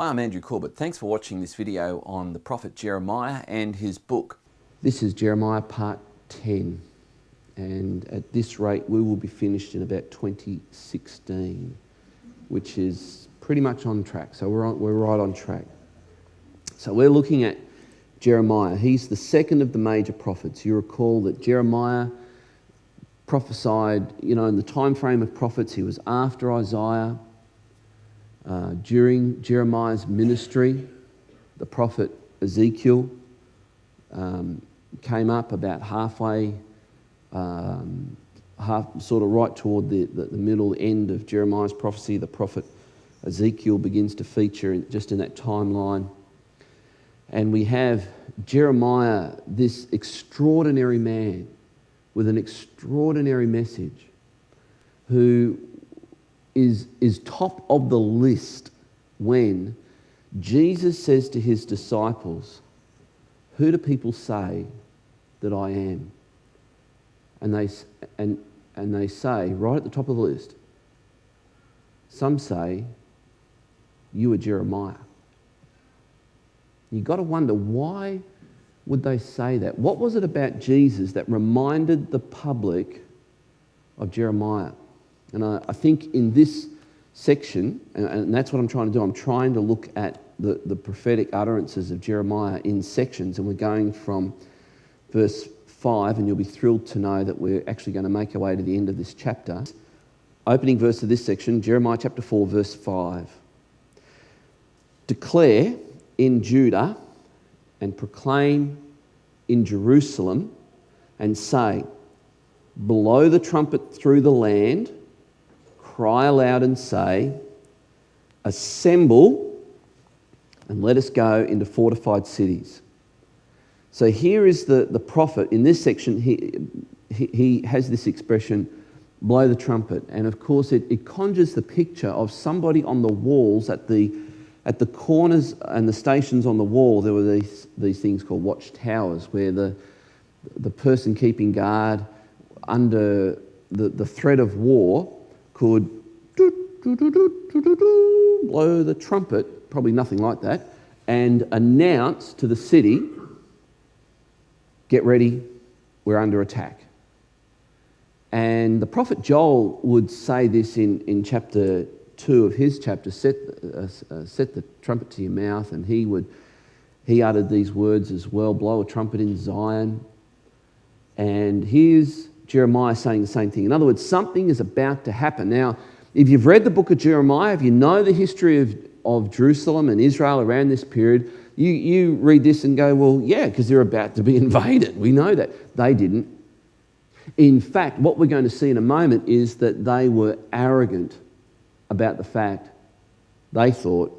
Hi, I'm Andrew Corbett. Thanks for watching this video on the prophet Jeremiah and his book. This is Jeremiah part 10, and at this rate we will be finished in about 2016, which is pretty much on track. So we're right on track. So we're looking at Jeremiah. He's the second of the major prophets. You recall that Jeremiah prophesied, in the time frame of prophets, he was after Isaiah. During Jeremiah's ministry, the prophet Ezekiel came up about halfway, sort of right toward the middle end of Jeremiah's prophecy. The prophet Ezekiel begins to feature just in that timeline. And we have Jeremiah, this extraordinary man with an extraordinary message, who is top of the list when Jesus says to his disciples, "Who do people say that I am?" And they say, right at the top of the list, some say, "You are Jeremiah." You've got to wonder, why would they say that? What was it about Jesus that reminded the public of Jeremiah? And I think in this section, and that's what I'm trying to do, I'm trying to look at the prophetic utterances of Jeremiah in sections, and we're going from verse 5, and you'll be thrilled to know that we're actually going to make our way to the end of this chapter. Opening verse of this section, Jeremiah chapter 4, verse 5. "Declare in Judah and proclaim in Jerusalem and say, blow the trumpet through the land, cry aloud and say, assemble and let us go into fortified cities." So here is the prophet. In this section, he has this expression, blow the trumpet. And of course, it conjures the picture of somebody on the walls at the corners and the stations on the wall. There were these things called watchtowers, where the person keeping guard under the threat of war could blow the trumpet, probably nothing like that, and announce to the city, "Get ready, we're under attack." And the prophet Joel would say this in chapter 2 of his chapter, set the trumpet to your mouth, and he uttered these words as well, blow a trumpet in Zion. And here's Jeremiah saying the same thing. In other words, something is about to happen. Now, if you've read the book of Jeremiah, if you know the history of Jerusalem and Israel around this period, you read this and go, well, yeah, because they're about to be invaded. We know that. They didn't. In fact, what we're going to see in a moment is that they were arrogant about the fact they thought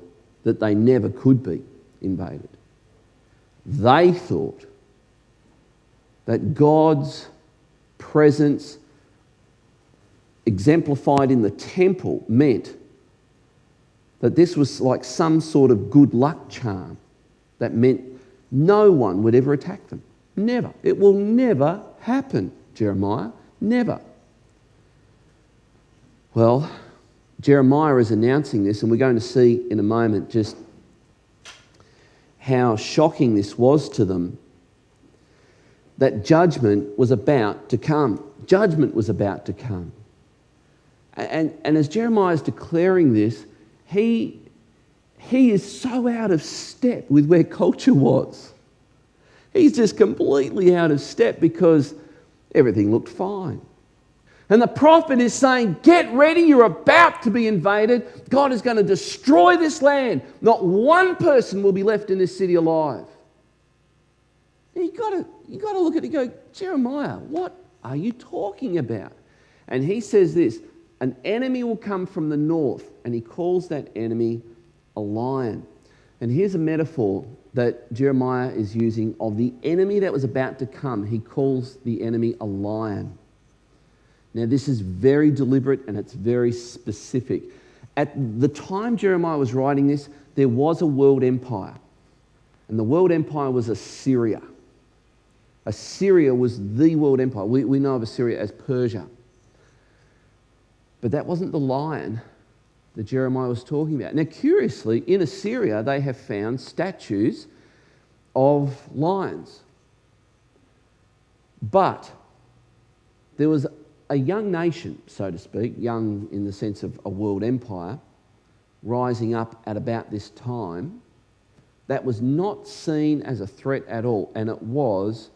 that they never could be invaded. They thought that God's presence exemplified in the temple meant that this was like some sort of good luck charm that meant no one would ever attack them. Never. It will never happen, Jeremiah. Never. Well, Jeremiah is announcing this, and we're going to see in a moment just how shocking this was to them, that judgment was about to come. Judgment was about to come. And as Jeremiah is declaring this, he is so out of step with where culture was. He's just completely out of step because everything looked fine. And the prophet is saying, get ready, you're about to be invaded. God is going to destroy this land. Not one person will be left in this city alive. And you've got to look at it and go, Jeremiah, what are you talking about? And he says this, an enemy will come from the north, and he calls that enemy a lion. And here's a metaphor that Jeremiah is using of the enemy that was about to come. He calls the enemy a lion. Now, this is very deliberate and it's very specific. At the time Jeremiah was writing this, there was a world empire. And the world empire was Assyria. Assyria was the world empire. We know of Assyria as Persia. But that wasn't the lion that Jeremiah was talking about. Now, curiously, in Assyria, they have found statues of lions. But there was a young nation, so to speak, young in the sense of a world empire, rising up at about this time that was not seen as a threat at all, and it was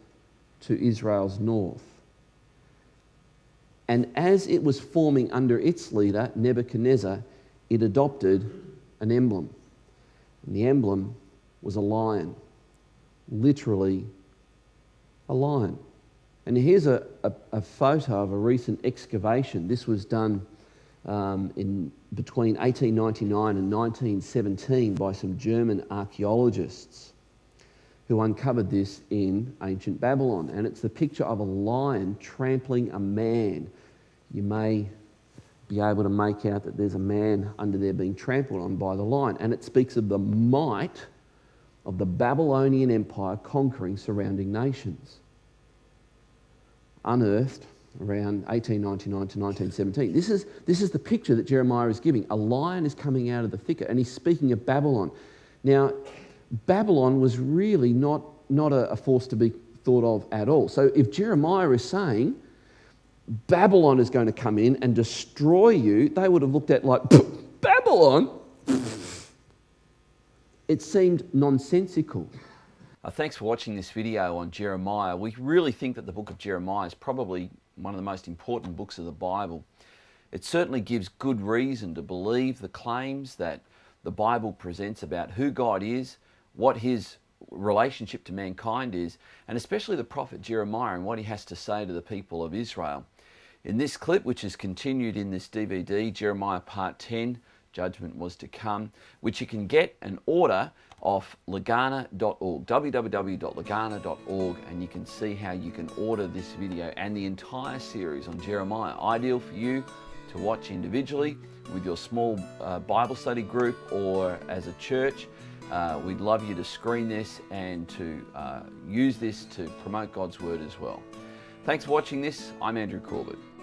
to Israel's north. And as it was forming under its leader, Nebuchadnezzar, it adopted an emblem. And the emblem was a lion, literally a lion. And here's a photo of a recent excavation. This was done in between 1899 and 1917 by some German archaeologists who uncovered this in ancient Babylon. And it's the picture of a lion trampling a man. You may be able to make out that there's a man under there being trampled on by the lion. And it speaks of the might of the Babylonian Empire conquering surrounding nations. Unearthed around 1899 to 1917. This is the picture that Jeremiah is giving. A lion is coming out of the thicket, and he's speaking of Babylon. Now, Babylon was really not a force to be thought of at all. So if Jeremiah is saying Babylon is going to come in and destroy you, they would have looked at like, Babylon? It seemed nonsensical. Thanks for watching this video on Jeremiah. We really think that the book of Jeremiah is probably one of the most important books of the Bible. It certainly gives good reason to believe the claims that the Bible presents about who God is, what his relationship to mankind is, and especially the prophet Jeremiah and what he has to say to the people of Israel. In this clip, which is continued in this DVD, Jeremiah Part 10, Judgment Was to Come, which you can get and order off Lagana.org, www.lagana.org, and you can see how you can order this video and the entire series on Jeremiah. Ideal for you to watch individually with your small Bible study group or as a church. We'd love you to screen this and to use this to promote God's Word as well. Thanks for watching this. I'm Andrew Corbett.